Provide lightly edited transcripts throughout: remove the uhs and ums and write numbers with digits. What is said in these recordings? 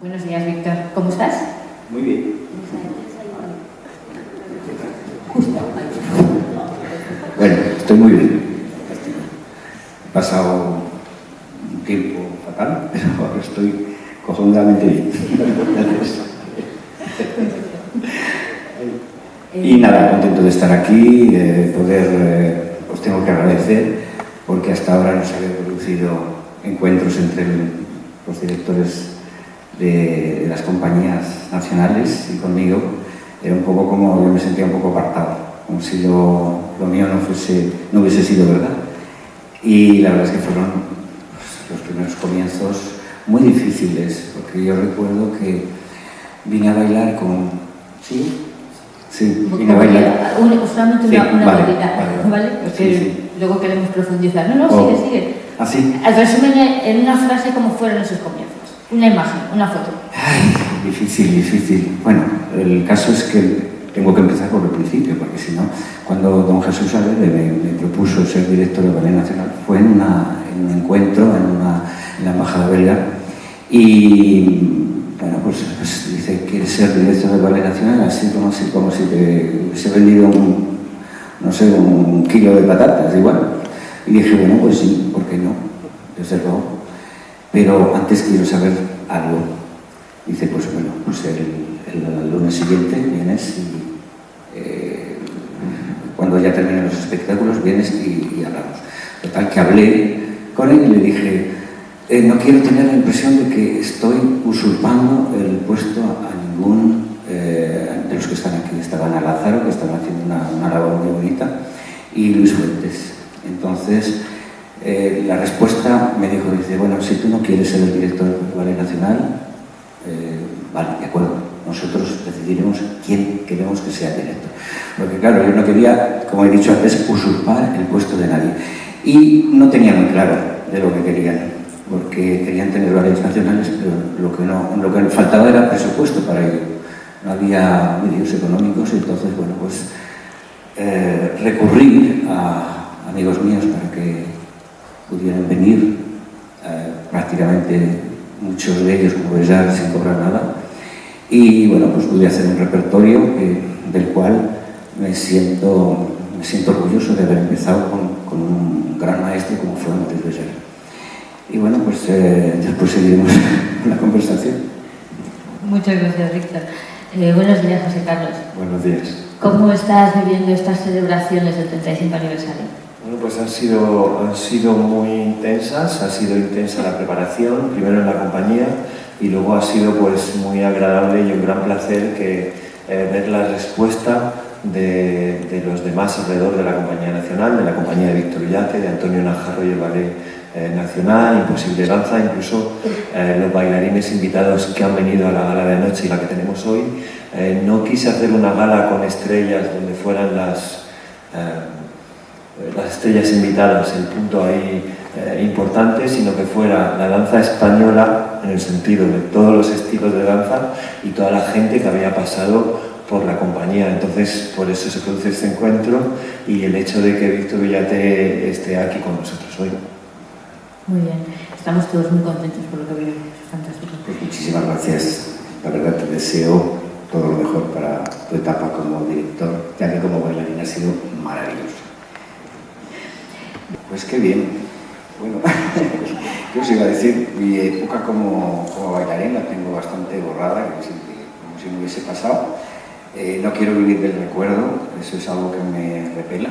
Buenos días, Víctor. ¿Cómo estás? Muy bien. Bueno, estoy muy bien. He pasado un tiempo fatal, pero ahora estoy cojonudamente bien. Gracias. Y nada, contento de estar aquí, os tengo que agradecer, porque hasta ahora no se habían producido encuentros entre los directores de las compañías nacionales y conmigo. Era un poco como, yo me sentía un poco apartado, como si lo mío no hubiese sido verdad. Y la verdad es que fueron los primeros comienzos muy difíciles, porque yo recuerdo que vine a bailar con... ¿Sí? Sí, vine a bailar. Solamente Sí, una vale, cosita, ¿vale? Porque sí. luego queremos profundizar. No, sigue. ¿Ah, sí? Resumen en una frase cómo fueron esos comienzos. Una imagen, una foto. Ay, difícil. Bueno, el caso es que tengo que empezar por el principio, porque si no, cuando don Jesús Aguirre me propuso ser director del Ballet Nacional, fue en un encuentro en la embajada belga, y bueno, pues dice, ¿quieres ser director del Ballet Nacional? Así como si te hubiese vendido un kilo de patatas, igual. Y dije, bueno, pues sí, ¿por qué no? Desde luego. Pero antes quiero saber algo. Dice, pues bueno, pues el lunes siguiente vienes y cuando ya terminen los espectáculos vienes y hablamos. Total, que hablé con él y le dije, no quiero tener la impresión de que estoy usurpando el puesto a ningún de los que están aquí. Estaban a Lázaro, que estaban haciendo una labor muy bonita, y Luis Fuentes. Entonces, la respuesta me dijo, dice, bueno, si tú no quieres ser el director del Ballet Nacional, vale, de acuerdo, nosotros decidiremos quién queremos que sea el director. Porque claro, yo no quería, como he dicho antes, usurpar el puesto de nadie. Y no tenía muy claro de lo que querían, porque querían tener ballets nacionales, pero lo que faltaba era presupuesto para ello. No había medios económicos, y entonces, bueno, pues recurrí a amigos míos para que pudieran venir, prácticamente muchos de ellos, como ves ya, sin cobrar nada, y bueno, pues pude hacer un repertorio del cual me siento orgulloso de haber empezado con un gran maestro como fue Maurice Béjart. Y bueno, pues después seguiremos la conversación. Muchas gracias, Víctor. Buenos días, José Carlos. Buenos días. ¿Cómo estás viviendo estas celebraciones del 35 aniversario? Bueno, pues han sido muy intensas, ha sido intensa la preparación, primero en la compañía, y luego ha sido pues muy agradable y un gran placer ver la respuesta de los demás alrededor de la Compañía Nacional, de la compañía de Víctor Ullate, de Antonio Najarro y el Ballet Nacional, Imposible Danza, incluso los bailarines invitados que han venido a la gala de anoche y la que tenemos hoy. No quise hacer una gala con estrellas donde fueran las estrellas invitadas, el punto ahí importante, sino que fuera la danza española en el sentido de todos los estilos de danza y toda la gente que había pasado por la compañía. Entonces, por eso se produce este encuentro y el hecho de que Víctor Ullate esté aquí con nosotros hoy. Muy bien, estamos todos muy contentos por lo que vivimos, es fantástico. Pues muchísimas gracias, la verdad te deseo todo lo mejor para tu etapa como director, ya que como bailarín ha sido maravilloso. Pues qué bien. Bueno, ¿qué os iba a decir? Mi época como bailarín la tengo bastante borrada, como si me hubiese pasado. No quiero vivir del recuerdo, eso es algo que me repela.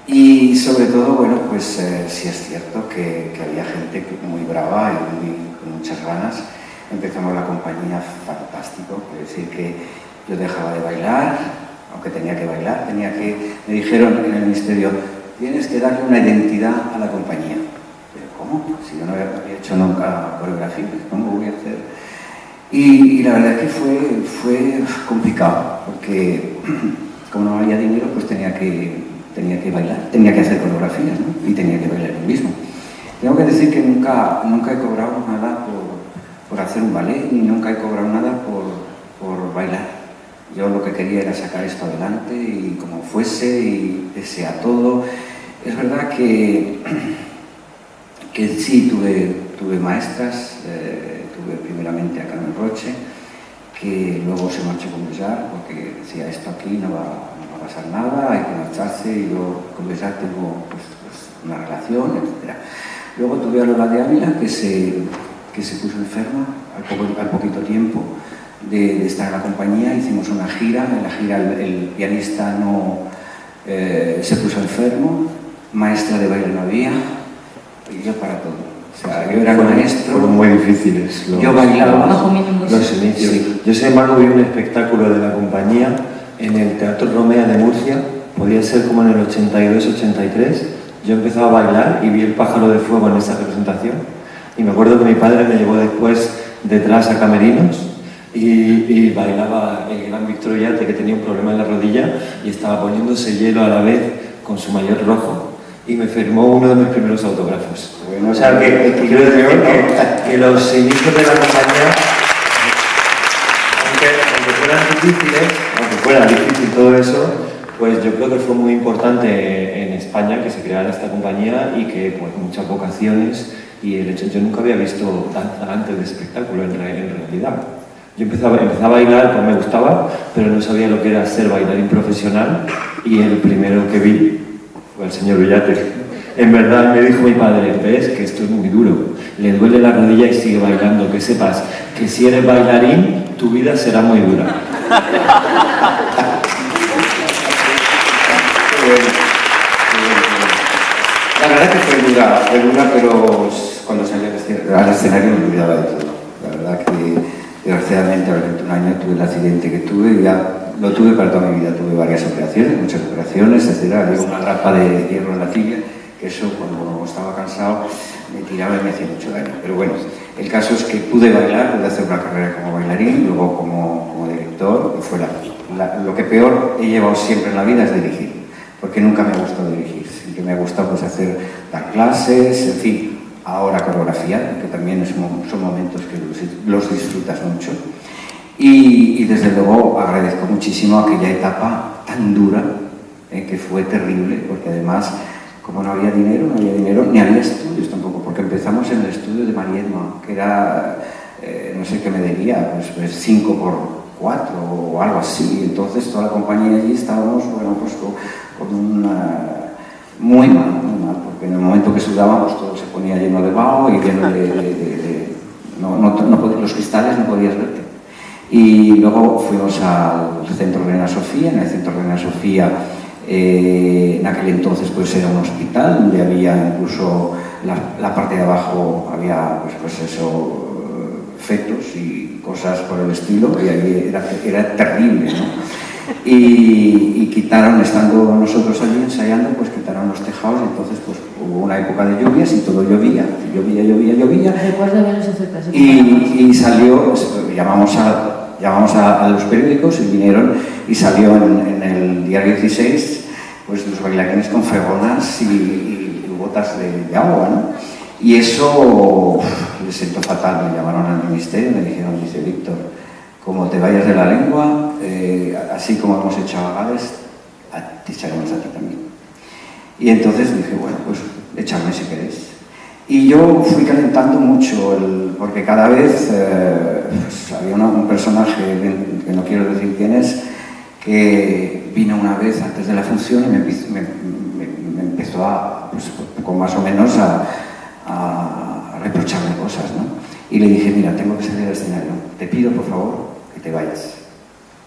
Y sobre todo, bueno, pues sí es cierto que había gente muy brava y con muchas ganas. Empezamos la compañía fantástico, es decir, que yo dejaba de bailar, aunque tenía que bailar, me dijeron en el ministerio, tienes que darle una identidad a la compañía. ¿Pero cómo? Si yo no había hecho nunca coreografía, ¿cómo voy a hacer? Y la verdad es que fue complicado, porque como no había dinero, pues tenía que bailar, tenía que hacer coreografías, ¿no? Y tenía que bailar yo mismo. Tengo que decir que nunca he cobrado nada por hacer un ballet, ni nunca he cobrado nada por bailar. Yo lo que quería era sacar esto adelante y como fuese, y pese a todo. Es verdad que sí tuve maestras, tuve primeramente a Carmen Roche, que luego se marchó con Bellar, porque decía, esto aquí no va a pasar nada, hay que marcharse, y yo con Bellar tengo pues, una relación, etc. Luego tuve a Lola de Ávila, que se puso enferma al poquito tiempo de estar en la compañía. Hicimos una gira, en la gira el pianista se puso enfermo, maestra de baile no había, y yo para todo. O sea, yo era maestro. Fueron muy difíciles yo bailaba los inicios. Sí. Yo, sin embargo, vi un espectáculo de la compañía en el Teatro Romea de Murcia, podía ser como en el 82-83. Yo empezaba a bailar y vi El pájaro de fuego en esa representación. Y me acuerdo que mi padre me llevó después detrás a camerinos y bailaba el gran Víctor Ollate, que tenía un problema en la rodilla y estaba poniéndose hielo a la vez con su maillot rojo, y me firmó uno de mis primeros autógrafos. Bueno, o sea, que quiero decir que los inicios de la compañía, aunque fuera difícil todo eso, pues yo creo que fue muy importante en España que se creara esta compañía, y que pues muchas vocaciones, y el hecho, yo nunca había visto danza antes de espectáculo en realidad. Yo empezaba a bailar, pues me gustaba, pero no sabía lo que era ser bailarín profesional, y el primero que vi fue el señor Ollate. En verdad me dijo mi padre, ves que esto es muy duro, le duele la rodilla y sigue bailando, que sepas que si eres bailarín, tu vida será muy dura. La verdad que fue dura, pero cuando salí al escenario me olvidaba de todo. La verdad que desgraciadamente a los 21 años tuve el accidente que tuve, y ya lo tuve para toda mi vida. Tuve varias operaciones, muchas operaciones, etc. Había una grapa de hierro en la tibia, que eso cuando estaba cansado me tiraba y me hacía mucho daño. Pero bueno, el caso es que pude bailar, pude hacer una carrera como bailarín, luego como director, y fue lo que peor he llevado siempre en la vida es dirigir, porque nunca me ha gustado dirigir. Siempre me ha gustado pues, dar clases, en fin. Ahora coreografía, que también son momentos que los disfrutas mucho. Y desde luego agradezco muchísimo aquella etapa tan dura, que fue terrible, porque además, como no había dinero, ni había estudios tampoco, porque empezamos en el estudio de Mariedma, que era, no sé qué me diría, pues 5 por 4 o algo así. Entonces toda la compañía allí estábamos, bueno, pues con una... Muy mal, porque en el momento que sudábamos todo se ponía lleno de vaho y lleno los cristales no podías verte. Y luego fuimos al Centro Reina Sofía. En el Centro Reina Sofía, en aquel entonces pues era un hospital donde había incluso la parte de abajo, había pues eso, fetos y cosas por el estilo, y ahí era terrible, ¿no? Y quitaron, estando nosotros allí ensayando, pues quitaron los tejados, y entonces pues hubo una época de lluvias y todo llovía. Recuerdo verlos acerca. Y salió, llamamos a los periódicos y vinieron, y salió en el Diario 16, pues los bailarines con fregonas y botas de agua, ¿no? Y eso les sentó fatal. Me llamaron al ministerio y me dijeron, dice Víctor, como te vayas de la lengua, así como hemos hecho a Gales, te echaremos a ti también. Y entonces dije, bueno, pues échame si queréis. Y yo fui calentando mucho, porque cada vez pues, había un personaje, que no quiero decir quién es, que vino una vez antes de la función y me empezó a, pues, con más o menos a reprocharme cosas, ¿no? Y le dije, mira, tengo que salir al escenario, te pido por favor que te vayas.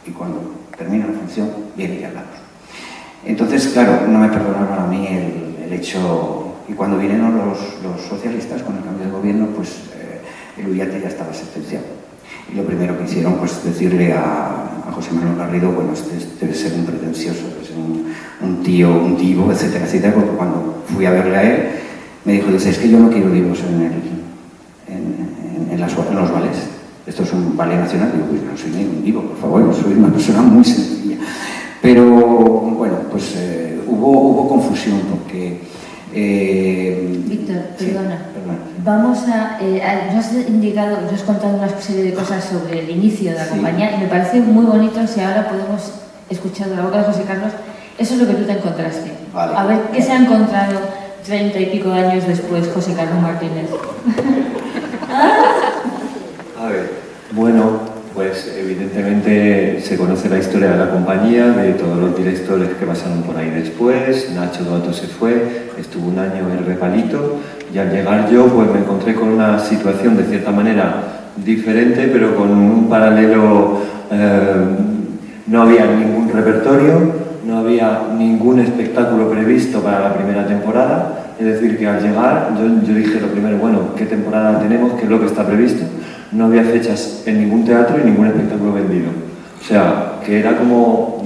Y cuando termine la función, viene y hablamos. Entonces, claro, no me perdonaron a mí el hecho. Y cuando vinieron los socialistas con el cambio de gobierno, pues el Ollate ya estaba sentenciado. Y lo primero que hicieron, pues decirle a José Manuel Garrido, bueno, este debe ser un pretencioso, debe ser un tío, un divo, etcétera, etcétera, porque cuando fui a verle a él, me dijo, dice, es que yo no quiero divos en los ballets. Esto es un ballet nacional. Digo, pues no soy ningún divo, por favor, yo soy una persona muy sencilla. Pero, bueno, pues hubo confusión, porque... Víctor, perdona. Vamos nos has contado una serie de cosas sobre el inicio de la compañía, y me parece muy bonito si ahora podemos escuchar de la boca de José Carlos. Eso es lo que tú te encontraste. Vale. A ver, ¿qué se ha encontrado 30 y pico años después José Carlos Martínez? ver, bueno, pues evidentemente se conoce la historia de la compañía, de todos los directores que pasaron por ahí después. Nacho Duato se fue, estuvo un año en el Repalito, y al llegar yo pues me encontré con una situación de cierta manera diferente, pero con un paralelo. No había ningún repertorio, no había ningún espectáculo previsto para la primera temporada. Es decir, que al llegar yo dije lo primero, bueno, ¿qué temporada tenemos? ¿Qué es lo que está previsto? No había fechas en ningún teatro y ningún espectáculo vendido. O sea, que era como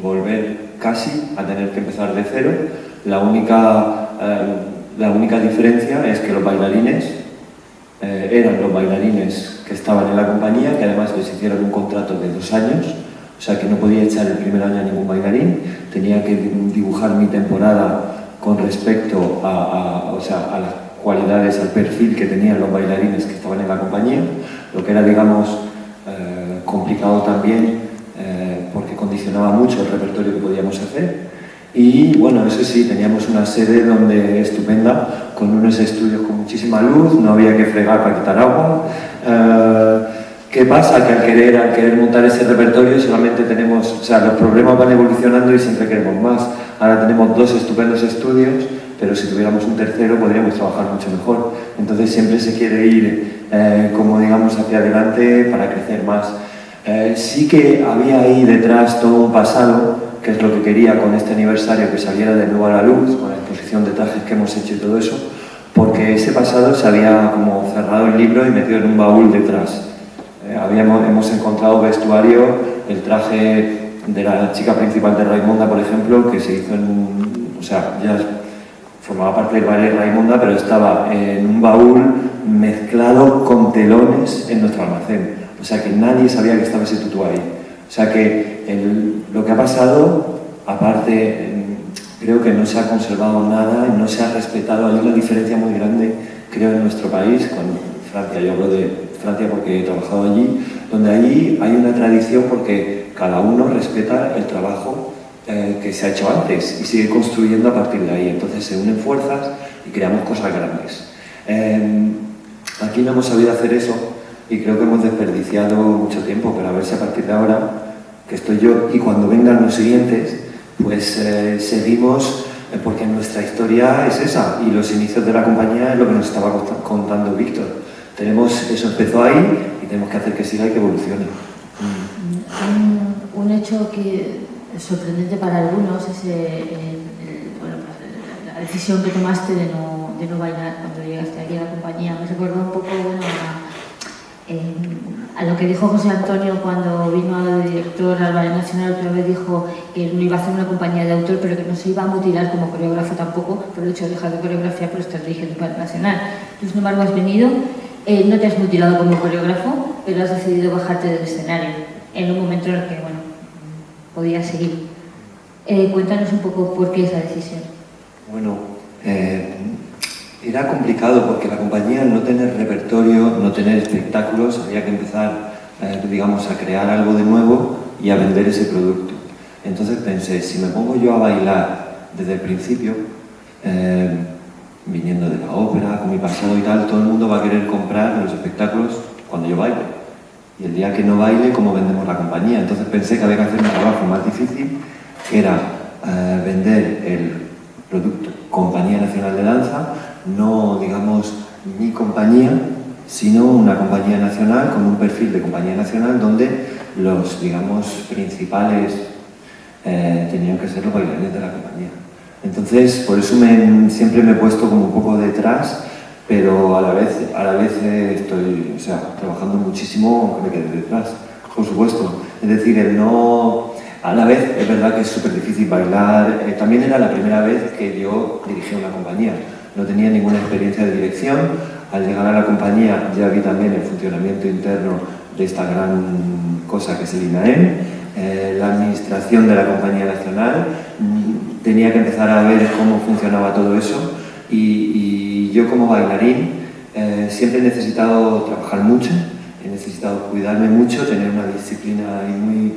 volver casi a tener que empezar de cero. La única diferencia es que los bailarines eran los bailarines que estaban en la compañía, que además les hicieron un contrato de 2 años, o sea que no podía echar el primer año a ningún bailarín, tenía que dibujar mi temporada con respecto a las cualidades, al perfil que tenían los bailarines que estaban en la compañía, lo que era, digamos, complicado también porque condicionaba mucho el repertorio que podíamos hacer. Y bueno, eso sí, teníamos una sede donde estupenda, con unos estudios con muchísima luz, no había que fregar para quitar agua. ¿Qué pasa? Que al querer montar ese repertorio solamente tenemos, o sea, los problemas van evolucionando y siempre queremos más. Ahora tenemos 2 estupendos estudios, pero si tuviéramos un tercero podríamos trabajar mucho mejor. Entonces siempre se quiere ir, como digamos, hacia adelante para crecer más. Sí que había ahí detrás todo un pasado, que es lo que quería con este aniversario, que saliera de nuevo a la luz, con la exposición de trajes que hemos hecho y todo eso, porque ese pasado se había como cerrado el libro y metido en un baúl detrás. Hemos encontrado vestuario, el traje de la chica principal de Raimonda, por ejemplo, que se hizo o sea, ya formaba parte del ballet Raimonda, pero estaba en un baúl mezclado con telones en nuestro almacén. O sea que nadie sabía que estaba ese tutú ahí. O sea que lo que ha pasado, aparte, creo que no se ha conservado nada, no se ha respetado. Hay una diferencia muy grande, creo, en nuestro país, con Francia. Yo hablo de Francia porque he trabajado allí, donde allí hay una tradición porque cada uno respeta el trabajo que se ha hecho antes y sigue construyendo a partir de ahí. Entonces se unen fuerzas y creamos cosas grandes. Aquí no hemos sabido hacer eso y creo que hemos desperdiciado mucho tiempo, pero a ver si a partir de ahora, que estoy yo, y cuando vengan los siguientes, pues seguimos, porque nuestra historia es esa y los inicios de la compañía es lo que nos estaba contando Víctor. Eso empezó ahí y tenemos que hacer que siga y que evolucione. Un hecho que es sorprendente para algunos es la decisión que tomaste de no bailar cuando llegaste aquí a la compañía. Me recuerda un poco a lo que dijo José Antonio cuando vino al director al Ballet Nacional. Otra vez dijo que no iba a hacer una compañía de autor, pero que no se iba a mutilar como coreógrafo tampoco por el hecho de dejar de coreografía por estar dirigiendo el Ballet Nacional. Tú, sin embargo, has venido. No te has mutilado como coreógrafo, pero has decidido bajarte del escenario en un momento en el que, bueno, podías seguir. Cuéntanos un poco por qué esa decisión. Bueno, era complicado porque la compañía, al no tener repertorio, no tener espectáculos, había que empezar, digamos, a crear algo de nuevo y a vender ese producto. Entonces pensé, si me pongo yo a bailar desde el principio, viniendo de la ópera, con mi pasado y tal, todo el mundo va a querer comprar los espectáculos cuando yo baile. Y el día que no baile, ¿cómo vendemos la compañía? Entonces pensé que había que hacer un trabajo más difícil, que era vender el producto Compañía Nacional de Danza, no, digamos, mi compañía, sino una compañía nacional con un perfil de compañía nacional donde los, digamos, principales tenían que ser los bailarines de la compañía. Entonces, por eso siempre me he puesto como un poco detrás, pero a la vez estoy, o sea, trabajando muchísimo aunque me quede detrás, por supuesto. Es decir, a la vez es verdad que es súper difícil bailar. También era la primera vez que yo dirigía una compañía. No tenía ninguna experiencia de dirección. Al llegar a la compañía ya vi también el funcionamiento interno de esta gran cosa que es el INAEM, la administración de la compañía nacional. Tenía que empezar a ver cómo funcionaba todo eso y yo como bailarín siempre he necesitado trabajar mucho, he necesitado cuidarme mucho, tener una disciplina y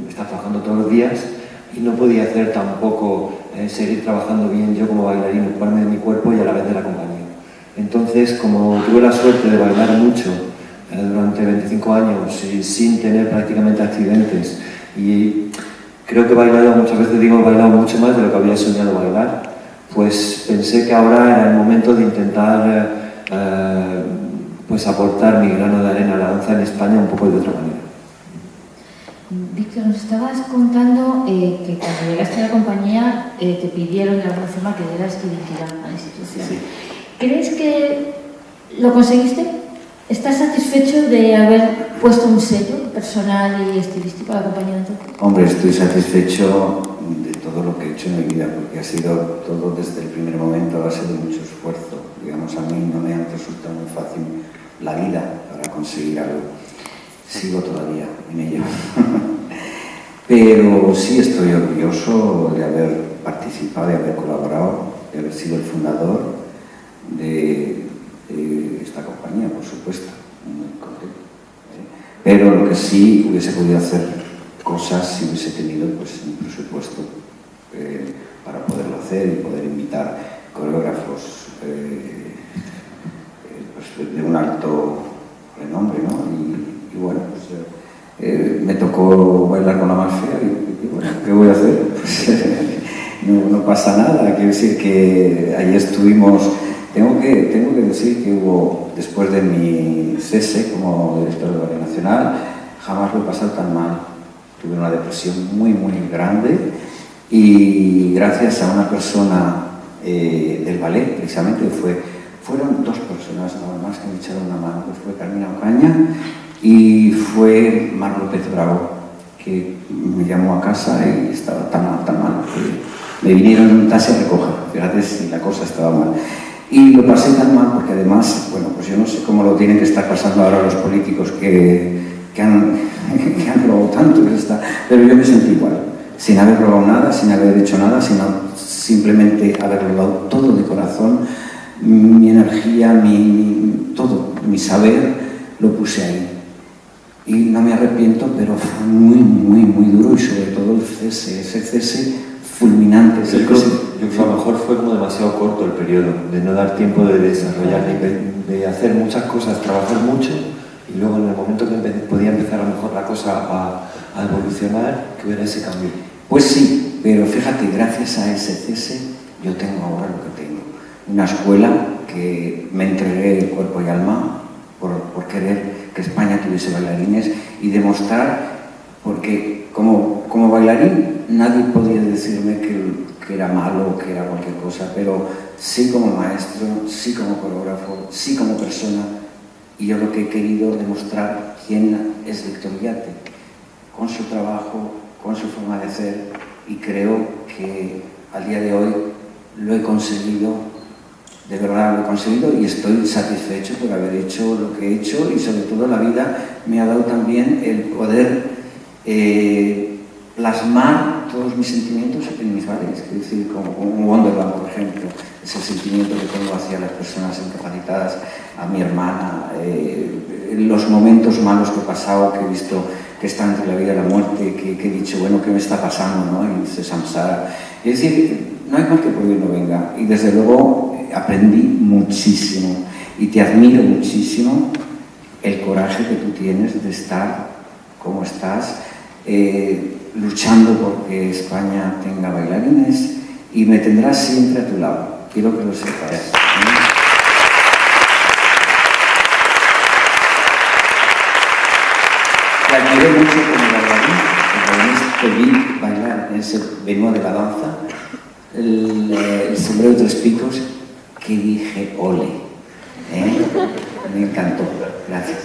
estar trabajando todos los días y no podía hacer tampoco seguir trabajando bien yo como bailarín, ocuparme de mi cuerpo y a la vez de la compañía. Entonces, como tuve la suerte de bailar mucho durante 25 años y sin tener prácticamente accidentes, y creo que he bailado, muchas veces digo, he bailado mucho más de lo que había soñado bailar, pues pensé que ahora era el momento de intentar pues aportar mi grano de arena a la danza en España un poco de otra manera. Víctor, nos estabas contando que cuando llegaste a la compañía te pidieron de alguna forma que dieras identidad a la institución. Sí. ¿Crees que lo conseguiste? ¿Estás satisfecho de haber puesto un sello personal y estilístico a la compañía entonces? Hombre, estoy satisfecho de todo lo que he hecho en mi vida, porque ha sido todo desde el primer momento a base de mucho esfuerzo. Digamos, a mí no me ha resultado muy fácil la vida para conseguir algo. Sigo todavía en ello. Pero sí estoy orgulloso de haber participado, de haber colaborado, de haber sido el fundador de esta compañía, por supuesto. Muy contento. Pero lo que sí hubiese podido hacer cosas si hubiese tenido pues, un presupuesto para poderlo hacer y poder invitar coreógrafos pues, de un alto renombre, ¿no? Y bueno, pues, me tocó bailar con la más fea y bueno, ¿qué voy a hacer? Pues, no pasa nada. Quiero decir que ahí estuvimos. Tengo que decir que hubo, después de mi cese como director de Ballet Nacional, jamás lo he pasado tan mal. Tuve una depresión muy, muy grande y gracias a una persona del ballet, precisamente, fueron dos personas nada más que me echaron una mano, que fue Carmina Ocaña y fue Mar López Bravo, que me llamó a casa y estaba tan mal que me vinieron en un taxi a recoger. Fíjate si la cosa estaba mal. Y lo pasé tan mal porque además, bueno, pues yo no sé cómo lo tienen que estar pasando ahora los políticos que han robado tanto, pero yo me sentí igual, sin haber robado nada, sin haber hecho nada, sino simplemente haberlo dado todo de corazón, mi energía, todo, mi saber, lo puse ahí. Y no me arrepiento, pero fue muy, muy, muy duro y sobre todo el cese, ese cese fulminante. Yo creo que a lo mejor fue como demasiado corto el periodo, de no dar tiempo de desarrollar, de hacer muchas cosas, trabajar mucho, y luego en el momento que podía empezar a lo mejor la cosa a evolucionar, que hubiera ese cambio. Pues sí, pero fíjate, gracias a ese cese yo tengo ahora lo que tengo. Una escuela que me entregué el cuerpo y alma por querer que España tuviese bailarines y demostrar, porque como bailarín nadie podía decirme que era malo o que era cualquier cosa, pero sí como maestro, sí como coreógrafo, sí como persona, y yo lo que he querido demostrar quién es Víctor Villate, con su trabajo, con su forma de ser, y creo que al día de hoy lo he conseguido, de verdad lo he conseguido y estoy satisfecho por haber hecho lo que he hecho, y sobre todo la vida me ha dado también el poder plasmar todos mis sentimientos en mis ballets, es decir, como Wonderland, por ejemplo, ese sentimiento que tengo hacia las personas incapacitadas, a mi hermana, los momentos malos que he pasado, que he visto que está entre la vida y la muerte, que he dicho, bueno, ¿qué me está pasando? ¿No? Y dice Samsara. Es decir, no hay mal que por bien no venga, y desde luego aprendí muchísimo y te admiro muchísimo el coraje que tú tienes de estar como estás, luchando porque España tenga bailarines, y me tendrás siempre a tu lado. Quiero que lo sepas. Te admiré mucho como bailarín, porque además te vi bailar en ese Benoit de la danza, el sombrero de 3 picos, que dije, ole. Me encantó. Gracias.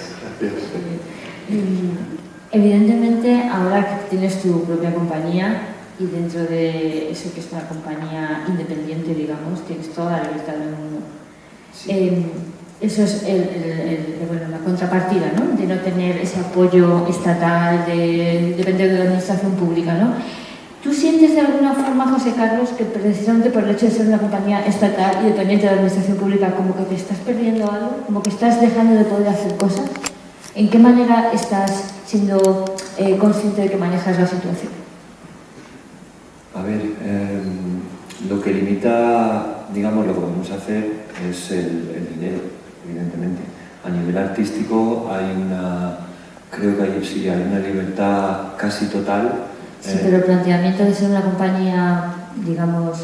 Evidentemente, ahora que tienes tu propia compañía y dentro de eso que es una compañía independiente, digamos, tienes toda la libertad del mundo. Sí. Eso es la contrapartida, ¿no? De no tener ese apoyo estatal, de depender de la administración pública, ¿no? ¿Tú sientes de alguna forma, José Carlos, que precisamente por el hecho de ser una compañía estatal y dependiente de la administración pública, como que te estás perdiendo algo? ¿Como que estás dejando de poder hacer cosas? ¿En qué manera estás siendo consciente de que manejas la situación? A ver, lo que limita, digamos, lo que podemos hacer es el dinero, evidentemente. A nivel artístico creo que hay una libertad casi total. Sí, pero el planteamiento de ser una compañía, digamos...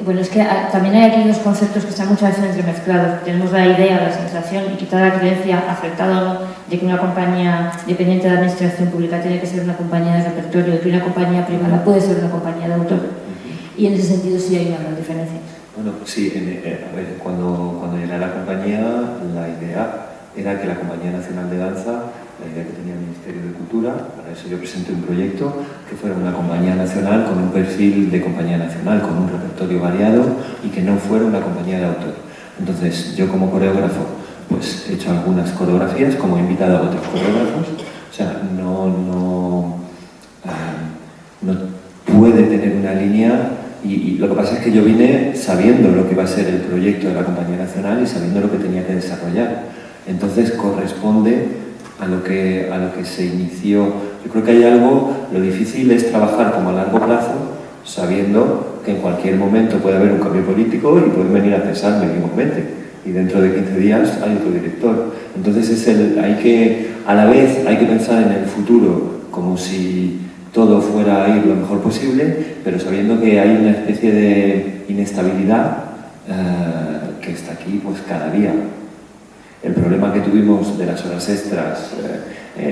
Bueno, es que también hay aquí dos conceptos que están muchas veces entremezclados. Tenemos la idea, la sensación y quizá la creencia, acertada o no, de que una compañía dependiente de la administración pública tiene que ser una compañía de repertorio, que una compañía privada puede ser una compañía de autor. Y en ese sentido sí hay una gran diferencia. Bueno, sí, a ver, cuando llegué a la compañía, la idea era que la Compañía Nacional de Danza, la idea que tenía el Ministerio de Cultura, para eso yo presenté un proyecto que fuera una compañía nacional con un perfil de compañía nacional, con un repertorio variado y que no fuera una compañía de autor. Entonces, yo como coreógrafo, pues he hecho algunas coreografías, como he invitado a otros coreógrafos, o sea, no puede tener una línea. Y lo que pasa es que yo vine sabiendo lo que iba a ser el proyecto de la Compañía Nacional y sabiendo lo que tenía que desarrollar. Entonces corresponde a lo que se inició. Yo creo que hay algo, lo difícil es trabajar como a largo plazo, sabiendo que en cualquier momento puede haber un cambio político y pueden venir a cesarme igualmente. Y dentro de 15 días hay otro director. Entonces a la vez hay que pensar en el futuro como si todo fuera a ir lo mejor posible, pero sabiendo que hay una especie de inestabilidad que está aquí pues cada día. El problema que tuvimos de las horas extras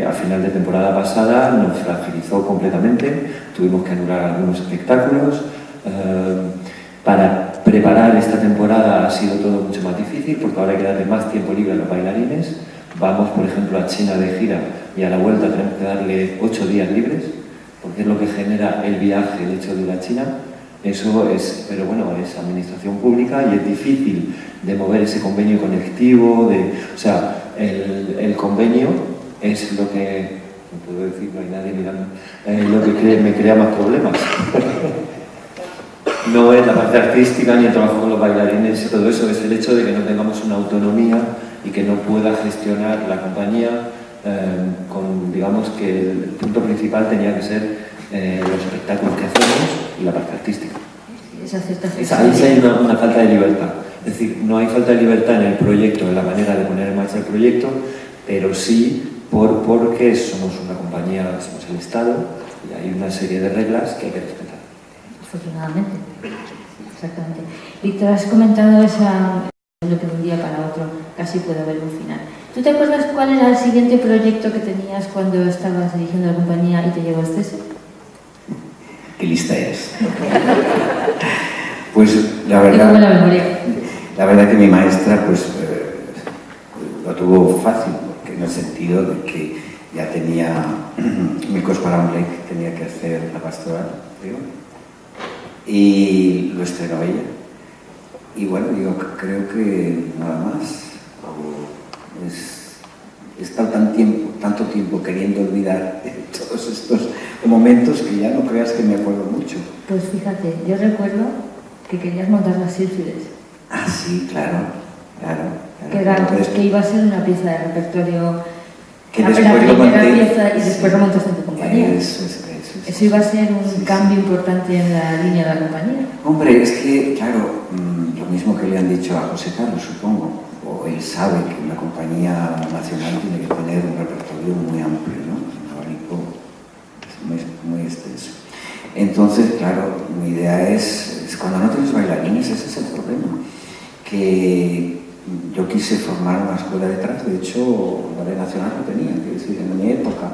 a final de temporada pasada nos fragilizó completamente, tuvimos que anular algunos espectáculos. Para preparar esta temporada ha sido todo mucho más difícil porque ahora hay que darle más tiempo libre a los bailarines. Vamos, por ejemplo, a China de gira y a la vuelta tenemos que darle 8 días libres, porque es lo que genera el viaje, el hecho de ir a China. Eso es, pero bueno, es administración pública y es difícil de mover ese convenio conectivo, o sea, el convenio es lo que, no puedo decir, no hay nadie mirando, lo que me crea más problemas. No es la parte artística ni el trabajo con los bailarines y todo eso, es el hecho de que no tengamos una autonomía y que no pueda gestionar la compañía digamos que el punto principal tenía que ser los espectáculos que hacemos y la parte artística. Ahí sí hay una falta de libertad. Es decir, no hay falta de libertad en el proyecto, en la manera de poner en marcha el proyecto, pero sí porque somos una compañía, somos el Estado y hay una serie de reglas que hay que respetar. Afortunadamente, exactamente. Víctor, has comentado lo que de un día para otro casi puede haber un final. ¿Tú te acuerdas cuál era el siguiente proyecto que tenías cuando estabas dirigiendo la compañía y te llegó este? ¿Qué lista es? Pues la verdad... Tengo buena memoria. La verdad que mi maestra pues lo tuvo fácil, porque en el sentido de que ya tenía Micos para un ley que tenía que hacer la pastoral, digo, y lo estrenó ella. Y bueno, yo creo que nada más. He estado tanto tiempo queriendo olvidar todos estos momentos que ya no creas que me acuerdo mucho. Pues fíjate, yo recuerdo que querías montar las sílfides. Ah, sí, claro. Que iba a ser una pieza de repertorio, que la primera pieza, y después lo montaste en tu compañía. Eso iba a ser un cambio importante en la línea de la compañía. Hombre, es que, claro, lo mismo que le han dicho a José Carlos, supongo, o él sabe que una compañía nacional tiene que tener un repertorio muy amplio, ¿no? Un abanico muy extenso. Entonces, claro, mi idea es cuando no tienes bailarines, ese es el problema. Que yo quise formar una escuela detrás, de hecho, la Ballet Nacional lo tenía, quiero decir, en mi época,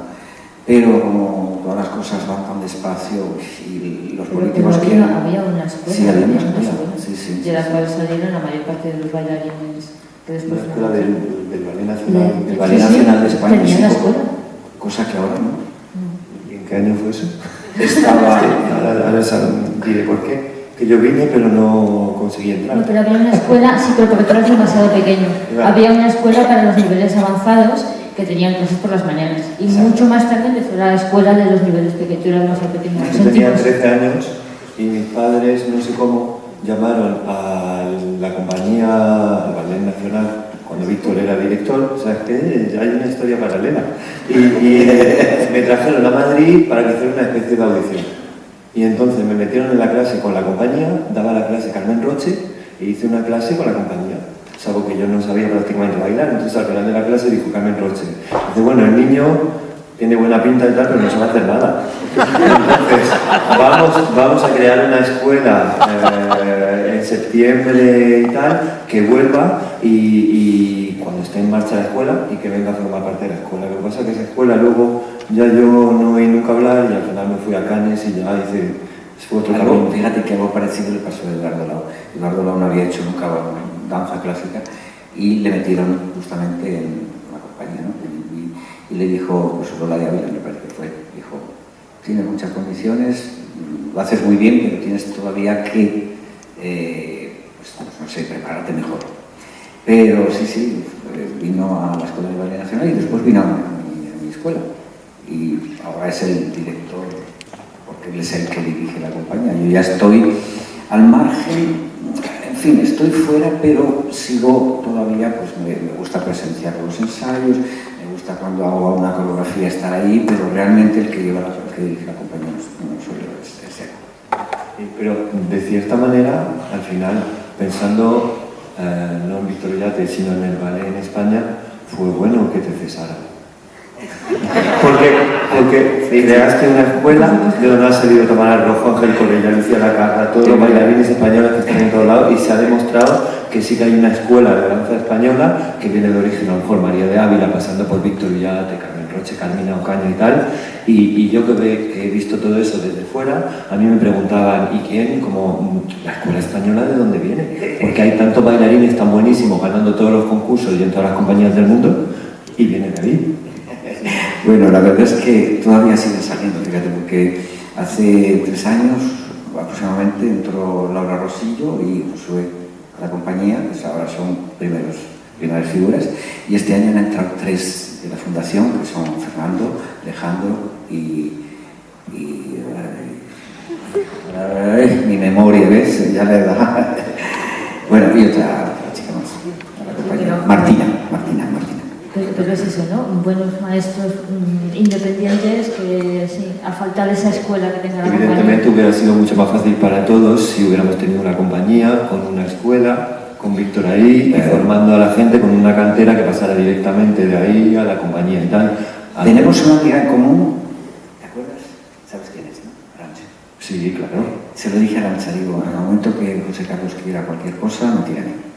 pero como todas las cosas van tan despacio y los políticos quieren... Había una escuela, sí, había una escuela, sí, de la cual salieron la mayor parte de los bailarines. La escuela del Ballet Nacional. El Ballet Nacional de España, ¿tenía una escuela? Cosa que ahora no. ¿Y en qué año fue eso? Estaba... ahora diré por qué. Que yo vine pero no conseguí entrar. No, pero había una escuela, sí, pero porque tú eras demasiado pequeño. Claro. Había una escuela para los niveles avanzados que tenían clases por las mañanas. Y exacto, mucho más tarde empezó la escuela de los niveles pequeños. Tú eras más pequeño. Yo tenía 13 años y mis padres, no sé cómo, llamaron a la compañía, al Ballet Nacional, cuando Víctor era director, o sea, que hay una historia paralela. Y me trajeron a Madrid para que hiciera una especie de audición. Y entonces me metieron en la clase con la compañía, daba la clase Carmen Roche, e hice una clase con la compañía. es algo que yo no sabía prácticamente bailar. Entonces al final de la clase dijo Carmen Roche, dice, bueno, el niño tiene buena pinta y tal, pero no sabe hacer nada. Entonces, vamos a crear una escuela en septiembre y tal, que vuelva y cuando esté en marcha la escuela y que venga a formar parte de la escuela. Lo que pasa es que esa escuela luego ya yo no oí nunca hablar y al final me fui a Cannes y ya hice otro camino. Fíjate que algo parecido le pasó a Eduardo Lau. Eduardo Lau no había hecho nunca danza clásica y le metieron justamente en la compañía, ¿no? Y le dijo, pues Lola de Ávila me parece que fue, dijo, tienes muchas condiciones, lo haces muy bien, pero tienes todavía que, pues, no sé, prepararte mejor. Pero sí, vino a la Escuela de Baile Nacional y después vino a mi escuela. Y ahora es el director, porque él es el que dirige la compañía. Yo ya estoy al margen, en fin, estoy fuera, pero sigo todavía, pues me gusta presenciar los ensayos, me gusta cuando hago una coreografía estar ahí, pero realmente el que lleva el que dirige la compañía no soy yo, es él. Pero de cierta manera, al final, pensando no en Víctor Villate, sino en el ballet en España, fue bueno que te cesara. Porque creaste una escuela de donde ha salido Tamara Rojo, Ángel Corella, Lucía Lacarra, todos los bailarines españoles que están en todos lados, y se ha demostrado que sí que hay una escuela de danza española que viene de origen a lo mejor María de Ávila, pasando por Víctor Villate, Carmen Roche, Carmina Ocaña y tal, y yo que he visto todo eso desde fuera, a mí me preguntaban, ¿y quién? Como, ¿la escuela española de dónde viene? Porque hay tantos bailarines tan buenísimos ganando todos los concursos y en todas las compañías del mundo, y viene de ahí. Bueno, la verdad es que todavía siguen saliendo, fíjate, porque hace 3 años aproximadamente entró Laura Rosillo y Josué a la compañía, pues ahora son primeras figuras, y este año han entrado 3 de la fundación, que son Fernando, Alejandro y mi memoria, ¿ves? Ya la edad. Bueno, y otra chica más, a la compañía, Martina. Pero es eso, ¿no? Buenos maestros independientes que, sí, a falta de esa escuela que tenga la compañía. Evidentemente hubiera sido mucho más fácil para todos si hubiéramos tenido una compañía con una escuela, con Víctor ahí, formando a la gente con una cantera que pasara directamente de ahí a la compañía y tal. Tenemos una amiga en común, ¿te acuerdas? ¿Sabes quién es, no? Arantxa. Sí, claro. Se lo dije a Arantxa, digo, en el momento que José Carlos quiera cualquier cosa, no tira ni.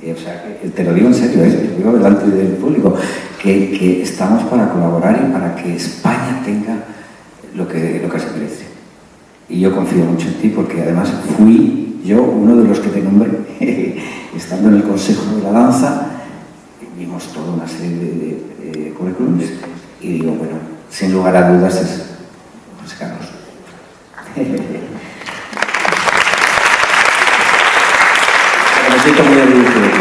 O sea, que te lo digo en serio, te lo digo delante del público, que estamos para colaborar y para que España tenga lo que se merece. Y yo confío mucho en ti porque además fui yo uno de los que te nombré, estando en el Consejo de la Danza, vimos toda una serie de currículums y digo, bueno, sin lugar a dudas es José Carlos. Me siento muy orgulloso de ti,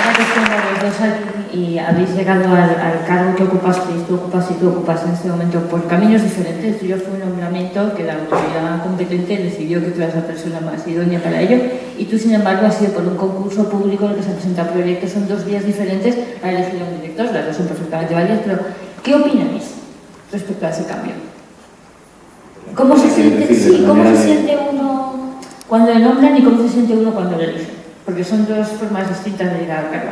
Ahora que estamos los dos aquí y habéis llegado al cargo que ocupasteis, tú ocupas y tú ocupas en este momento por caminos diferentes. Yo fue un nombramiento que la autoridad competente decidió que tú eras la persona más idónea para ello y tú, sin embargo, has sido por un concurso público en el que se han presentado proyectos. Son 2 vías diferentes para elegir a un director, las dos son perfectamente válidas, pero ¿qué opináis respecto a ese cambio? ¿Cómo se siente, cómo se siente uno cuando le nombran y cómo se siente uno cuando le eligen? Porque son 2 formas distintas de llegar al cargo.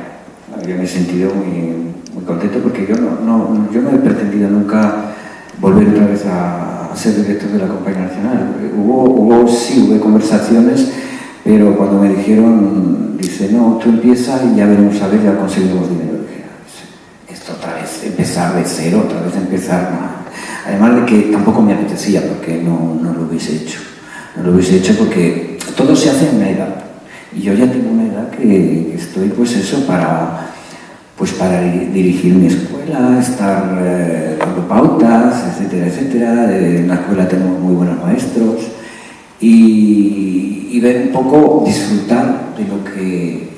Yo me he sentido muy contento porque yo no he pretendido nunca volver otra vez a ser director de la Compañía Nacional. Hubo conversaciones, pero cuando me dijeron, dice, no, tú empieza y ya veremos a ver, ya conseguiremos dinero. Dije, esto otra vez, empezar de cero, otra vez empezar. Además de que tampoco me apetecía porque no lo hubiese hecho. No lo hubiese hecho porque todo se hace en una edad. Y yo ya tengo una edad que estoy, pues eso, para dirigir mi escuela, estar dando pautas, etcétera, etcétera. En la escuela tenemos muy buenos maestros y ver un poco, disfrutar de lo que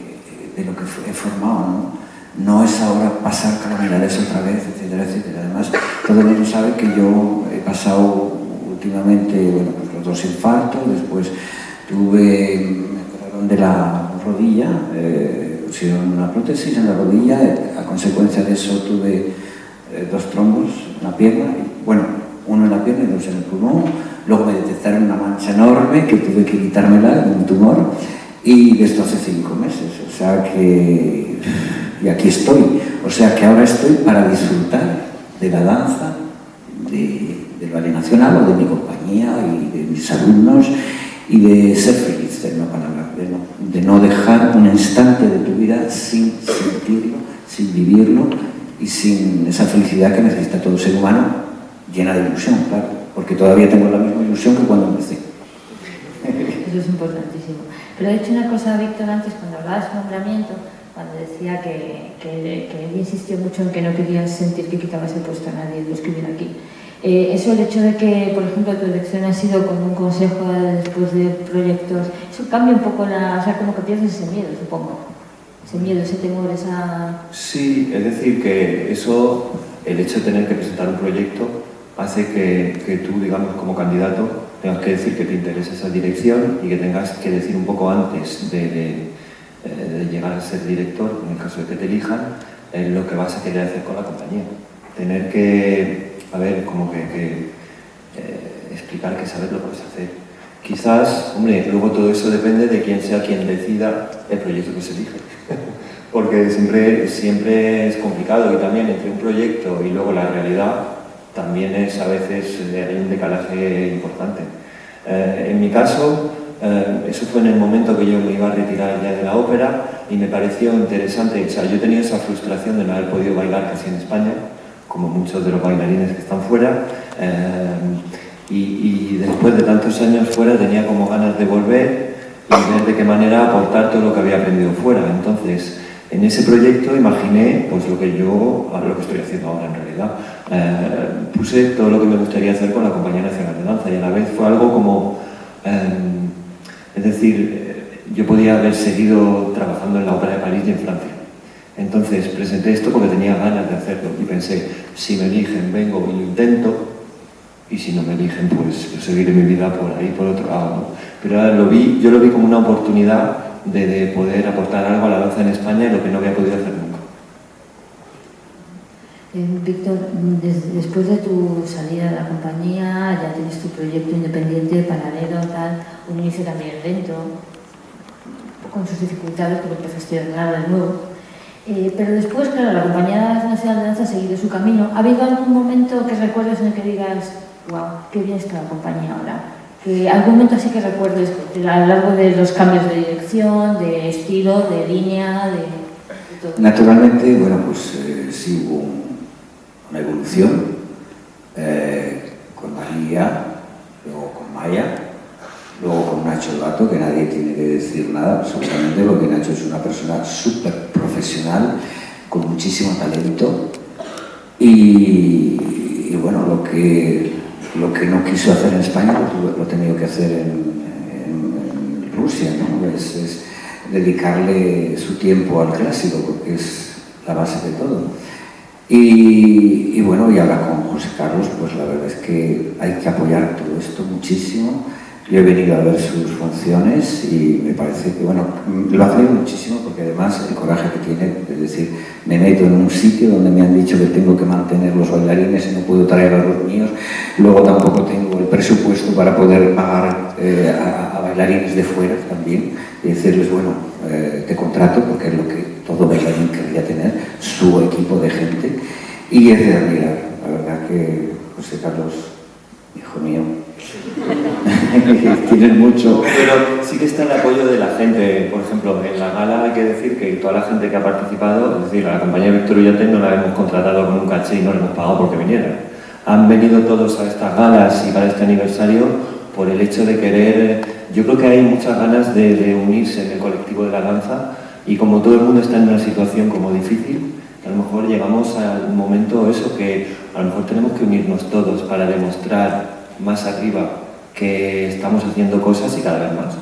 he formado, ¿no? Es ahora pasar calamidades otra vez, etcétera, etcétera. Además, todo el mundo sabe que yo he pasado últimamente, bueno, pues los 2 infartos, después me operaron de la rodilla, pusieron una prótesis en la rodilla, a consecuencia de eso tuve 2 trombos en la pierna, bueno, 1 en la pierna y 2 en el pulmón, luego me detectaron una mancha enorme que tuve que quitármela, un tumor, y de esto hace 5 meses, o sea que... y aquí estoy, o sea que ahora estoy para disfrutar de la danza, del ballet nacional o de mi compañía y de mis alumnos y de ser feliz, de no dejar un instante de tu vida sin sentirlo, sin vivirlo y sin esa felicidad que necesita todo ser humano, llena de ilusión, claro, porque todavía tengo la misma ilusión que cuando empecé. Eso es importantísimo. Pero he dicho una cosa, Víctor, antes cuando hablaba de su nombramiento, cuando decía que él insistió mucho en que no quería sentir que quitabas el puesto a nadie de los que vienen aquí. Eso, el hecho de que, por ejemplo, tu elección ha sido con un consejo después de proyectos, eso cambia un poco o sea, como que pierdes ese miedo, supongo. Ese miedo, ese temor, esa... Sí, es decir, que eso, el hecho de tener que presentar un proyecto, hace que tú, digamos, como candidato, tengas que decir que te interesa esa dirección y que tengas que decir un poco antes de llegar a ser director, en el caso de que te elijan, lo que vas a querer hacer con la compañía. Tener que, como que explicar que sabes lo que vas a hacer. Quizás, hombre, luego todo eso depende de quién sea quien decida el proyecto que se elige. Porque siempre es complicado y también entre un proyecto y luego la realidad también es a veces hay un decalaje importante. En mi caso, eso fue en el momento que yo me iba a retirar ya de la ópera y me pareció interesante, o sea, yo tenía esa frustración de no haber podido bailar casi en España, como muchos de los bailarines que están fuera, y después de tantos años fuera tenía como ganas de volver y ver de qué manera aportar todo lo que había aprendido fuera. Entonces, en ese proyecto imaginé pues lo que estoy haciendo ahora en realidad. Puse todo lo que me gustaría hacer con la Compañía Nacional de Danza y a la vez fue algo como... es decir, yo podía haber seguido trabajando en la Ópera de París y en Francia. Entonces presenté esto porque tenía ganas de hacerlo y pensé, si me eligen vengo y lo intento y si no me eligen pues yo seguiré mi vida por ahí, por otro lado, ¿no? Pero ahora yo lo vi como una oportunidad de poder aportar algo a la danza en España, lo que no había podido hacer nunca. Víctor, después de tu salida de la compañía, ya tienes tu proyecto independiente, paralelo, tal, un inicio también lento, con sus dificultades, porque empezaste a ganar de nuevo. Pero después, claro, la Compañía Nacional de Danza ha seguido su camino. ¿Ha habido algún momento que recuerdes en el que digas, wow, qué bien está la compañía ahora? ¿Algún momento así que recuerdes a lo largo de los cambios de dirección, de estilo, de línea, de todo? Naturalmente, bueno, pues sí hubo una evolución con María, luego con Maya, luego con Nacho el Gato, que nadie tiene que decir nada absolutamente, porque Nacho es una persona súper profesional, con muchísimo talento y bueno, lo que no quiso hacer en España lo he tenido que hacer en Rusia, ¿no? Es dedicarle su tiempo al clásico, porque es la base de todo. Y bueno, y ahora con José Carlos, pues la verdad es que hay que apoyar todo esto muchísimo. Yo he venido a ver sus funciones y me parece que, bueno, lo admiro muchísimo porque además el coraje que tiene, es decir, me meto en un sitio donde me han dicho que tengo que mantener los bailarines y no puedo traer a los míos, luego tampoco tengo el presupuesto para poder pagar a bailarines de fuera también y decirles, bueno, te contrato porque es lo que todo bailarín querría tener, su equipo de gente, y es de admirar, la verdad que José Carlos, hijo mío, tienen mucho. Pero sí que está el apoyo de la gente. Por ejemplo, en la gala hay que decir que toda la gente que ha participado, es decir, a la compañía Víctor Ullate no la hemos contratado con un caché y no le hemos pagado porque vinieran. Han venido todos a estas galas y para este aniversario por el hecho de querer... Yo creo que hay muchas ganas de unirse en el colectivo de la danza y como todo el mundo está en una situación como difícil, a lo mejor llegamos al momento eso que a lo mejor tenemos que unirnos todos para demostrar más arriba que estamos haciendo cosas y cada vez más.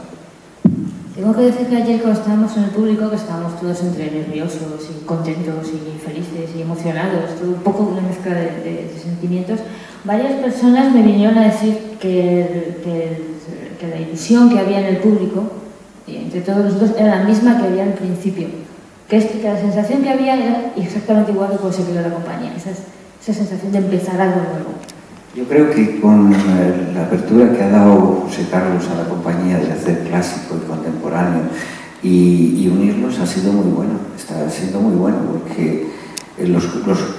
Tengo que decir que ayer cuando estábamos en el público, que estábamos todos entre nerviosos y contentos y felices y emocionados, todo un poco una mezcla de sentimientos, varias personas me vinieron a decir que la ilusión que había en el público, y entre todos nosotros, era la misma que había al principio, que la sensación que había era exactamente igual que cuando se creó la compañía, esa sensación de empezar algo nuevo. Yo creo que con la apertura que ha dado José Carlos a la compañía de hacer clásico y contemporáneo y unirlos ha sido muy bueno, está siendo muy bueno, porque los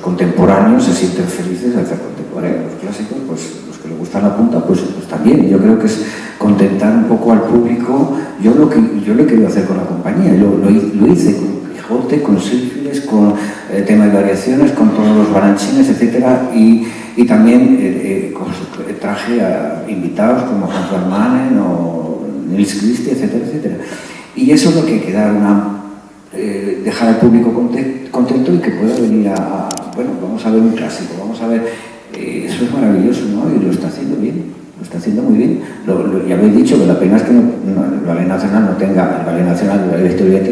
contemporáneos se sienten felices de hacer contemporáneos. Los clásicos, pues los que les gustan la punta, pues también. Yo creo que es contentar un poco al público. Yo lo he querido hacer con la compañía, lo hice con Quijote, con Sífilis, con el tema de variaciones, con todos los baranchines, etcétera, y también traje a invitados como Hans Vermanen o Nils Christie, etcétera, etcétera. Y eso es lo que hay que dar dejar al público contento y que pueda venir bueno, vamos a ver un clásico, vamos a ver, eso es maravilloso, ¿no? Y lo está haciendo bien, lo está haciendo muy bien. Ya habéis dicho que la pena es que el Ballet Nacional no tenga, el Ballet Nacional de la Historieta,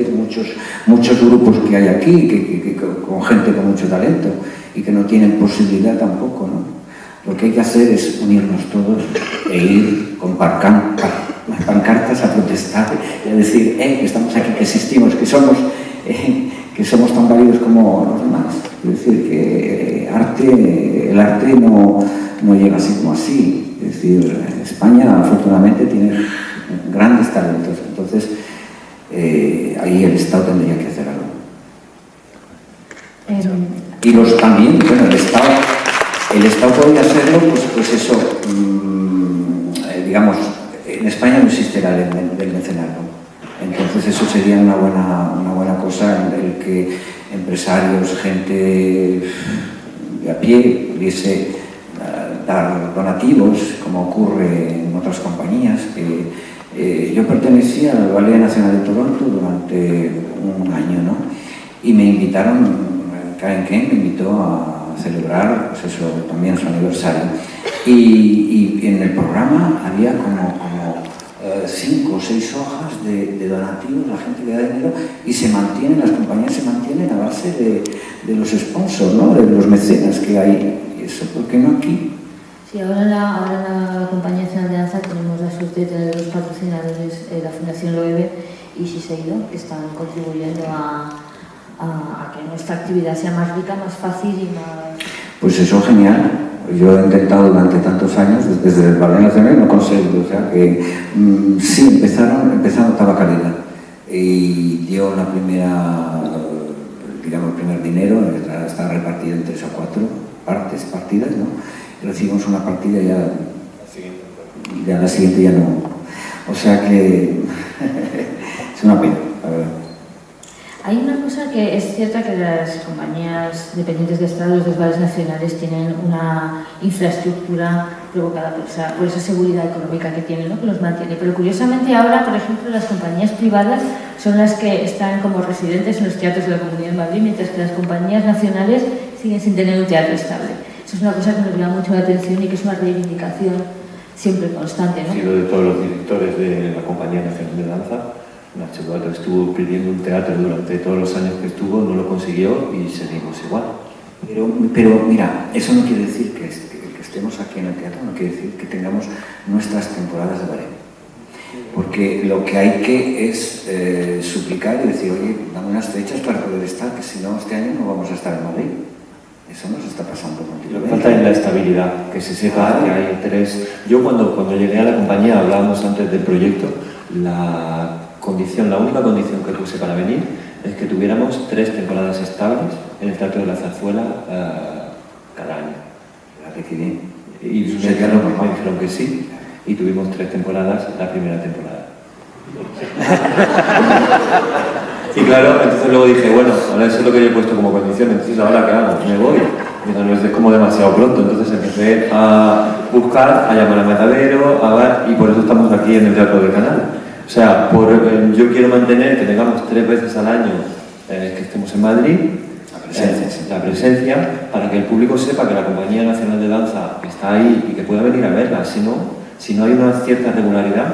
muchos grupos que hay aquí, con gente con mucho talento y que no tienen posibilidad tampoco, ¿no? Lo que hay que hacer es unirnos todos e ir con pancartas a protestar y a decir, que estamos aquí, que existimos, que somos tan válidos como los demás. Es decir, que el arte no llega así como así. Es decir, España afortunadamente tiene grandes talentos, entonces ahí el Estado tendría que hacer algo. Y también, bueno, el Estado podría hacerlo, pues eso, digamos, en España no existe la ley del mecenazgo. Entonces eso sería una buena cosa en el que empresarios, gente de a pie pudiese dar donativos, como ocurre en otras compañías. Yo pertenecía al Ballet Nacional de Toronto durante un año, ¿no? Y me invitaron, Karen Kane me invitó a celebrar, pues eso, también su aniversario. Y en el programa había como 5 o 6 hojas de donativos, la gente que da dinero, y las compañías se mantienen a base de los sponsors, ¿no? De los mecenas que hay. ¿Y eso por qué no aquí? Sí, ahora en la Compañía Nacional de Danza tenemos la suerte de tener dos patrocinadores, la Fundación Loewe y Shiseido, que están contribuyendo a que nuestra actividad sea más rica, más fácil y más... Pues eso, genial. Yo he intentado durante tantos años, desde el Ballet Nacional, no conseguí. O sea que sí, empezaron tabacalidad. Y dio el primer dinero, está repartido en 3 o 4 partidas, ¿no? Y recibimos una partida y la siguiente ya no. O sea que es una pena, la verdad. Hay una cosa que es cierta, que las compañías dependientes de Estado, los ballets nacionales, tienen una infraestructura provocada por esa seguridad económica que tienen, ¿no? Que los mantiene. Pero curiosamente ahora, por ejemplo, las compañías privadas son las que están como residentes en los teatros de la Comunidad de Madrid, mientras que las compañías nacionales siguen sin tener un teatro estable. Eso es una cosa que nos llama mucho la atención y que es una reivindicación siempre constante, ¿no? Ha sido de todos los directores de la Compañía Nacional de Danza. Nacho Duarte estuvo pidiendo un teatro durante todos los años que estuvo, no lo consiguió y seguimos igual. Pero mira, eso no quiere decir que estemos aquí en el teatro, no quiere decir que tengamos nuestras temporadas de ballet. Porque lo que hay que es suplicar y decir, oye, dame unas fechas para poder estar, que si no, este año no vamos a estar en Madrid. Eso nos está pasando continuamente. Falta en la estabilidad, que se sepa que hay interés. Yo cuando llegué a la compañía, hablábamos antes del proyecto, la única condición que puse para venir es que tuviéramos 3 temporadas estables en el Teatro de la Zarzuela cada año. Y me dijeron que sí, y tuvimos 3 temporadas la primera temporada. Y claro, entonces luego dije, bueno, ahora eso es lo que yo he puesto como condición, entonces ahora ¿qué hago? Me voy. Digo, no es como demasiado pronto, entonces empecé a buscar, a llamar a Matadero, y por eso estamos aquí en el Teatro del Canal. O sea, yo quiero mantener que tengamos 3 veces al año que estemos en Madrid, la presencia, para que el público sepa que la Compañía Nacional de Danza está ahí y que pueda venir a verla. Si no hay una cierta regularidad,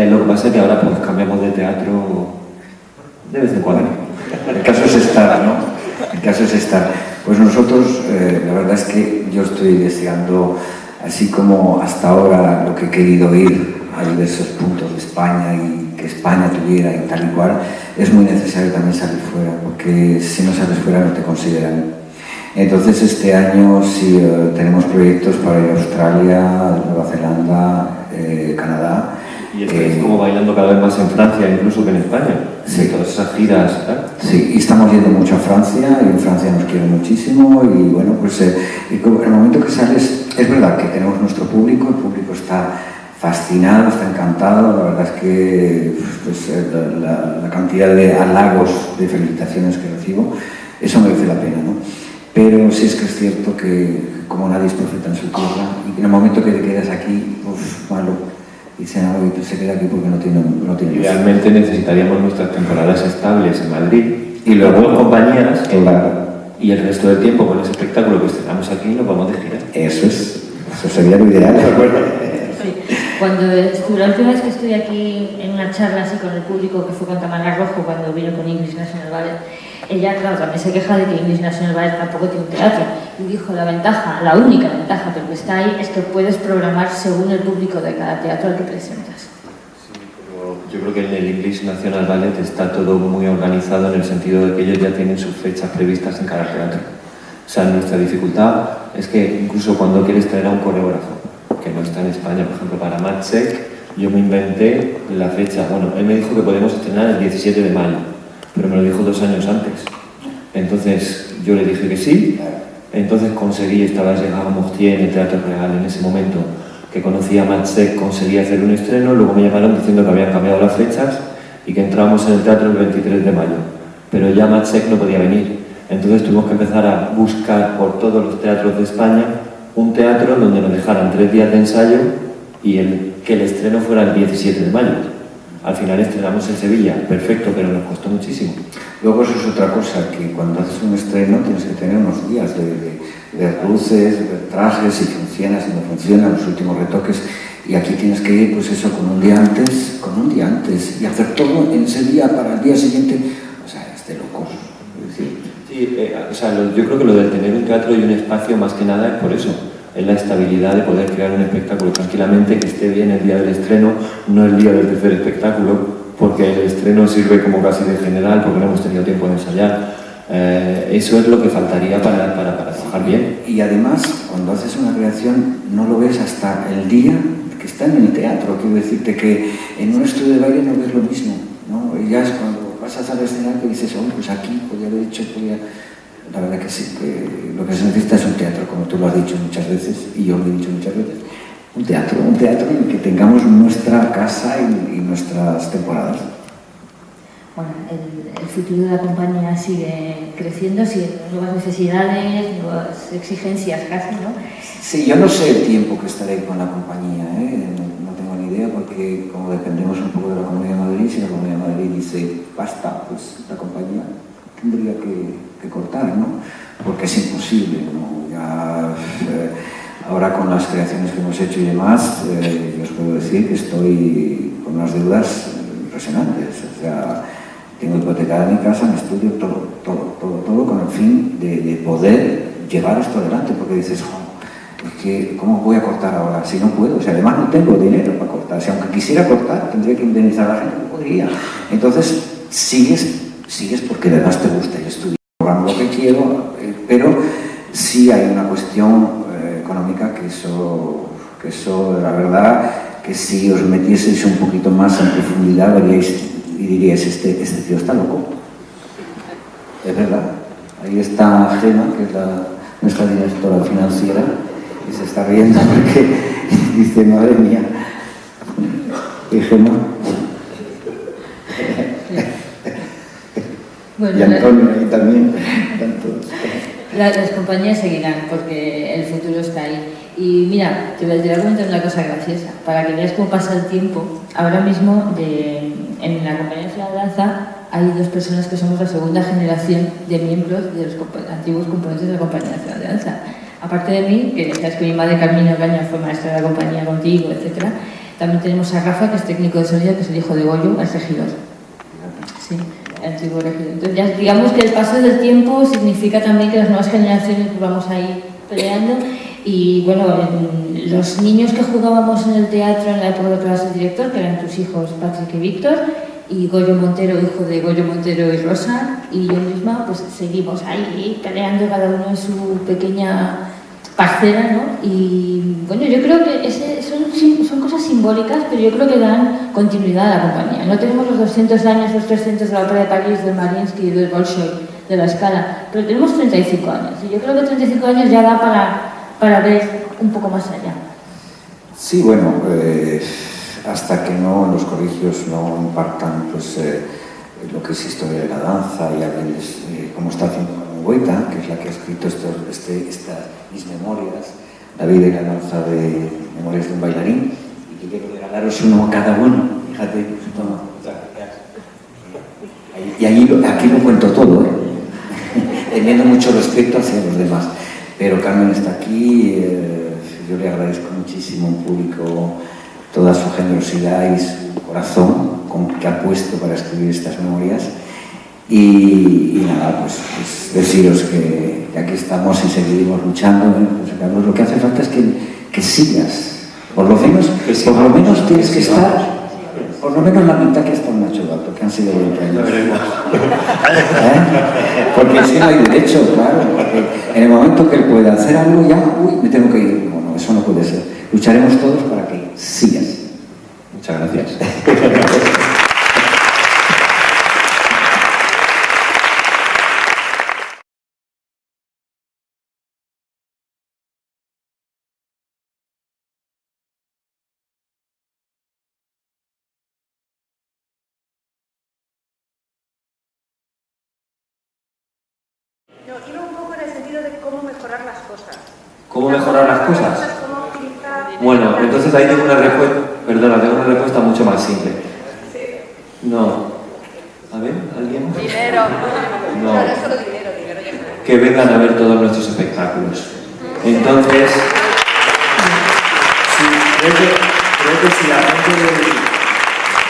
lo que pasa es que ahora pues cambiamos de teatro de vez en cuando. El caso es estar, ¿no? El caso es estar. Pues nosotros, la verdad es que yo estoy deseando, así como hasta ahora lo que he querido ir a diversos puntos de España y que España tuviera y tal y cual, es muy necesario también salir fuera, porque si no sales fuera no te consideran. Entonces este año sí tenemos proyectos para ir a Australia, Nueva Zelanda, Canadá, Y estáis como bailando cada vez más en Francia, incluso que en España. Sí. Todas esas giras, ¿verdad? Sí, y estamos yendo mucho a Francia, y en Francia nos quieren muchísimo, y bueno, pues en el momento que sales, es verdad que tenemos nuestro público, el público está fascinado, está encantado, la verdad es que pues, la cantidad de halagos, de felicitaciones que recibo, eso merece la pena, ¿no? Pero sí es que es cierto que como nadie es profeta en su tierra, y que en el momento que te quedas aquí, pues malo, dicen algo y tú se queda aquí porque no tiene Idealmente necesitaríamos nuestras temporadas estables en Madrid y luego compañías, claro. Y el resto del tiempo con ese espectáculo que estrenamos aquí nos vamos de gira. Eso sería lo ideal, ¿de acuerdo? Sí. Cuando la última vez que estuve aquí en una charla así con el público, que fue con Tamara Rojo, cuando vino con English National Ballet, ella, claro, también se queja de que English National Ballet tampoco tiene un teatro. Y dijo, la ventaja, la única ventaja, pero que está ahí, es que puedes programar según el público de cada teatro al que presentas. Sí, pero yo creo que en el English National Ballet está todo muy organizado en el sentido de que ellos ya tienen sus fechas previstas en cada teatro. O sea, nuestra dificultad es que incluso cuando quieres traer a un coreógrafo, que no está en España, por ejemplo, para Matsek, yo me inventé la fecha. Bueno, él me dijo que podemos estrenar el 17 de mayo, pero me lo dijo 2 años antes. Entonces yo le dije que sí, entonces conseguí, estaba Gérard Mortier en el Teatro Real en ese momento, que conocía a Matsek, conseguí hacer un estreno, luego me llamaron diciendo que habían cambiado las fechas y que entrábamos en el teatro el 23 de mayo, pero ya Matsek no podía venir. Entonces tuvimos que empezar a buscar por todos los teatros de España un teatro donde nos dejaran 3 días de ensayo y que el estreno fuera el 17 de mayo. Al final estrenamos en Sevilla, perfecto, pero nos costó muchísimo. Luego eso es otra cosa, que cuando haces un estreno tienes que tener unos días de luces, de trajes, si funciona, si no funciona, los últimos retoques, y aquí tienes que ir, pues eso, con un día antes, y hacer todo en ese día para el día siguiente, o sea, es de locos. Es decir, sí, o sea, yo creo que lo de tener un teatro y un espacio más que nada es por eso. Es la estabilidad de poder crear un espectáculo tranquilamente, que esté bien el día del estreno, no el día del tercer espectáculo, porque el estreno sirve como casi de general, porque no hemos tenido tiempo de ensayar. Eso es lo que faltaría para trabajar bien. Y además, cuando haces una creación, no lo ves hasta el día que está en el teatro. Quiero decirte que en un estudio de baile no ves lo mismo, ¿no? Y ya es cuando vas a hacer el escenario que dices, oh, pues aquí podía haber hecho, La verdad que sí, que lo que se necesita es un teatro, como tú lo has dicho muchas veces, y yo lo he dicho muchas veces. Un teatro en el que tengamos nuestra casa y nuestras temporadas. Bueno, el futuro de la compañía sigue creciendo, sigue nuevas necesidades, nuevas exigencias casi, ¿no? Sí, yo no sé el tiempo que estaré con la compañía, no tengo ni idea, porque como dependemos un poco de la Comunidad de Madrid, si la Comunidad de Madrid dice basta, pues la compañía tendría que cortar, ¿no? Porque es imposible, ¿no? Ya, ahora con las creaciones que hemos hecho y demás, yo os puedo decir que estoy con unas deudas impresionantes. O sea, tengo hipotecada mi casa, mi estudio, todo con el fin de poder llevar esto adelante, porque dices, oh, es que ¿cómo voy a cortar ahora? Si no puedo, o sea, además no tengo dinero para cortar. Si aunque quisiera cortar, tendría que indemnizar a la gente, no podría. Entonces, sigues porque además te gusta y estudiar lo que quiero, pero sí hay una cuestión económica que eso, la verdad, que si os metieseis un poquito más en profundidad veríais y diríais, este tío está loco. Es verdad. Ahí está Gemma, que es nuestra directora financiera, y se está riendo porque dice, madre mía, ¿y Gemma? Bueno, y Antonio ahí también. Las compañías seguirán porque el futuro está ahí. Y mira, te voy a comentar una cosa graciosa, para que veas cómo pasa el tiempo. Ahora mismo en la Compañía Nacional de Danza hay 2 personas que somos la segunda generación de miembros de los antiguos componentes de la Compañía Nacional de Danza. Aparte de mí, que sabes que mi madre Carmina Ocaña fue maestra de la compañía contigo, etc. También tenemos a Rafa, que es técnico de sonido, que es el hijo de Goyo, el regidor. Sí, el antiguo regidor. Entonces ya digamos que el paso del tiempo significa también que las nuevas generaciones vamos a ir peleando. Y bueno, los niños que jugábamos en el teatro en la época de que eras el director, que eran tus hijos Patrick y Víctor, y Goyo Montero, hijo de Goyo Montero y Rosa, y yo misma, pues seguimos ahí peleando cada uno en su pequeña parcela, ¿no? Y bueno, yo creo que son son cosas simbólicas, pero yo creo que dan continuidad a la compañía. No tenemos los 200 años, los 300 de la Ópera de París, del Mariinsky y del Bolshoi, de la Scala, pero tenemos 35 años. Y yo creo que 35 años ya da para ver un poco más allá. Sí, bueno, hasta que no los colegios no impartan pues, lo que es historia de la danza y hablen como está haciendo Goita, que es la que ha escrito mis memorias, la vida y la danza de Memorias de un bailarín, y que quiero regalaros uno a cada uno. Fíjate, toma. Y aquí lo cuento todo, teniendo mucho respeto hacia los demás. Pero Carmen está aquí, yo le agradezco muchísimo al público toda su generosidad y su corazón que ha puesto para escribir estas memorias. Y nada, pues deciros que aquí estamos y seguiremos luchando, José Carlos. Lo que hace falta es que sigas. Por lo menos tienes que estar, por lo menos la mitad que está en Nacho Dato, que han sido 20 años. Porque es que no hay derecho, claro. Porque en el momento que él pueda hacer algo, ya, me tengo que ir. No, eso no puede ser. Lucharemos todos para que sigas. Muchas gracias. No, iba un poco en el sentido de cómo mejorar las cosas. ¿Cómo mejorar las cosas? ¿Cómo utilizar... Bueno, entonces ahí tengo una respuesta mucho más simple. No. A ver, ¿alguien? Dinero. No. No, no es solo dinero ya está. Que vengan a ver todos nuestros espectáculos. Entonces, creo que si la gente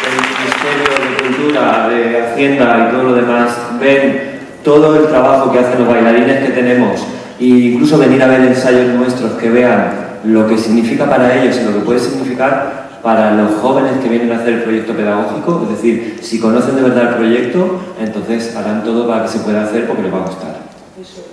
del Ministerio de Cultura, de Hacienda y todo lo demás ven todo el trabajo que hacen los bailarines que tenemos, e incluso venir a ver ensayos nuestros, que vean lo que significa para ellos y lo que puede significar para los jóvenes que vienen a hacer el proyecto pedagógico, es decir, si conocen de verdad el proyecto, entonces harán todo para que se pueda hacer porque les va a gustar. Eso.